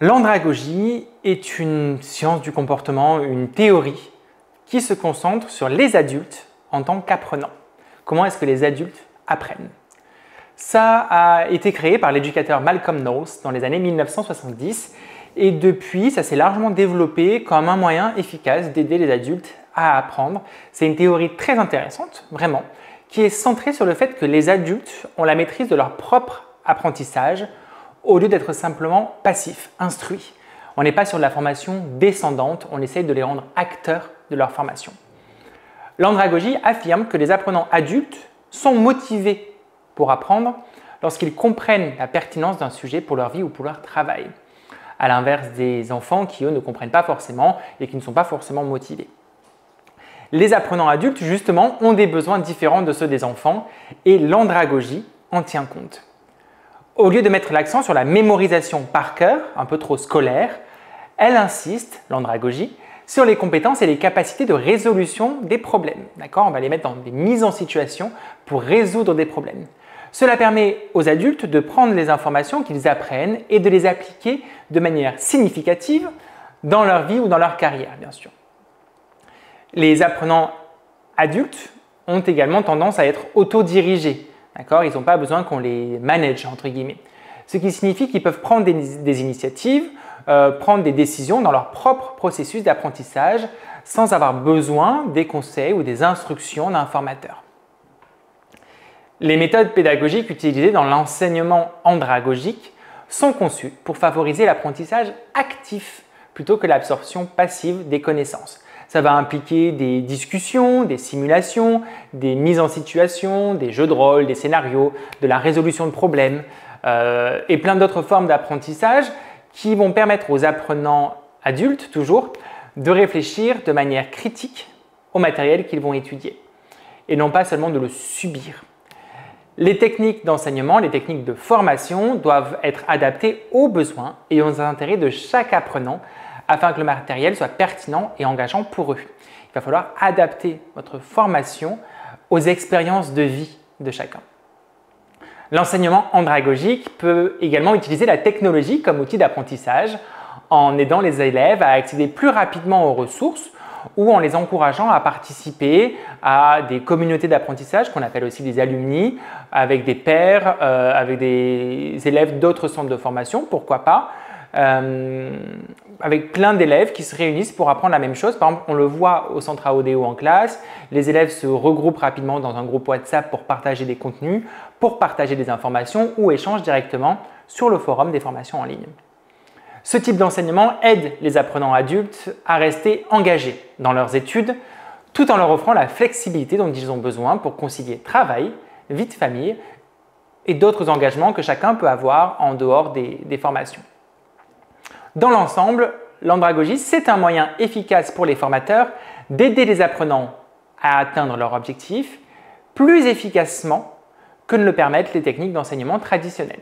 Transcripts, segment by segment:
L'andragogie est une science du comportement, une théorie qui se concentre sur les adultes en tant qu'apprenants. Comment est-ce que les adultes apprennent? Ça a été créé par l'éducateur Malcolm Knowles dans les années 1970 et depuis, ça s'est largement développé comme un moyen efficace d'aider les adultes à apprendre. C'est une théorie très intéressante, vraiment, qui est centrée sur le fait que les adultes ont la maîtrise de leur propre apprentissage au lieu d'être simplement passifs, instruits. On n'est pas sur de la formation descendante, on essaye de les rendre acteurs de leur formation. L'andragogie affirme que les apprenants adultes sont motivés pour apprendre lorsqu'ils comprennent la pertinence d'un sujet pour leur vie ou pour leur travail, à l'inverse des enfants qui, eux, ne comprennent pas forcément et qui ne sont pas forcément motivés. Les apprenants adultes, justement, ont des besoins différents de ceux des enfants et l'andragogie en tient compte. Au lieu de mettre l'accent sur la mémorisation par cœur, un peu trop scolaire, elle insiste, l'andragogie, sur les compétences et les capacités de résolution des problèmes. On va les mettre dans des mises en situation pour résoudre des problèmes. Cela permet aux adultes de prendre les informations qu'ils apprennent et de les appliquer de manière significative dans leur vie ou dans leur carrière, bien sûr. Les apprenants adultes ont également tendance à être autodirigés. Ils n'ont pas besoin qu'on les manage, entre guillemets. Ce qui signifie qu'ils peuvent prendre des initiatives, prendre des décisions dans leur propre processus d'apprentissage sans avoir besoin des conseils ou des instructions d'un formateur. Les méthodes pédagogiques utilisées dans l'enseignement andragogique sont conçues pour favoriser l'apprentissage actif plutôt que l'absorption passive des connaissances. Ça va impliquer des discussions, des simulations, des mises en situation, des jeux de rôle, des scénarios, de la résolution de problèmes et plein d'autres formes d'apprentissage qui vont permettre aux apprenants adultes, toujours, de réfléchir de manière critique au matériel qu'ils vont étudier et non pas seulement de le subir. Les techniques d'enseignement, les techniques de formation doivent être adaptées aux besoins et aux intérêts de chaque apprenant afin que le matériel soit pertinent et engageant pour eux. Il va falloir adapter votre formation aux expériences de vie de chacun. L'enseignement andragogique peut également utiliser la technologie comme outil d'apprentissage en aidant les élèves à accéder plus rapidement aux ressources ou en les encourageant à participer à des communautés d'apprentissage qu'on appelle aussi des alumni, avec des pairs, avec des élèves d'autres centres de formation, pourquoi pas, avec plein d'élèves qui se réunissent pour apprendre la même chose. Par exemple, on le voit au centre AODO en classe, les élèves se regroupent rapidement dans un groupe WhatsApp pour partager des contenus, pour partager des informations ou échangent directement sur le forum des formations en ligne. Ce type d'enseignement aide les apprenants adultes à rester engagés dans leurs études tout en leur offrant la flexibilité dont ils ont besoin pour concilier travail, vie de famille et d'autres engagements que chacun peut avoir en dehors des formations. Dans l'ensemble, l'andragogie, c'est un moyen efficace pour les formateurs d'aider les apprenants à atteindre leurs objectifs plus efficacement que ne le permettent les techniques d'enseignement traditionnelles.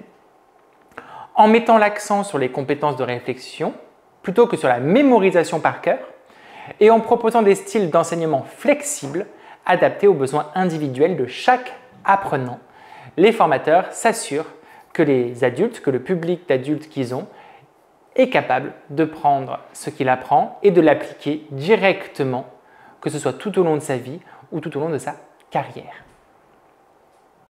En mettant l'accent sur les compétences de réflexion plutôt que sur la mémorisation par cœur et en proposant des styles d'enseignement flexibles adaptés aux besoins individuels de chaque apprenant, les formateurs s'assurent que les adultes, que le public d'adultes qu'ils ont est capable de prendre ce qu'il apprend et de l'appliquer directement, que ce soit tout au long de sa vie ou tout au long de sa carrière.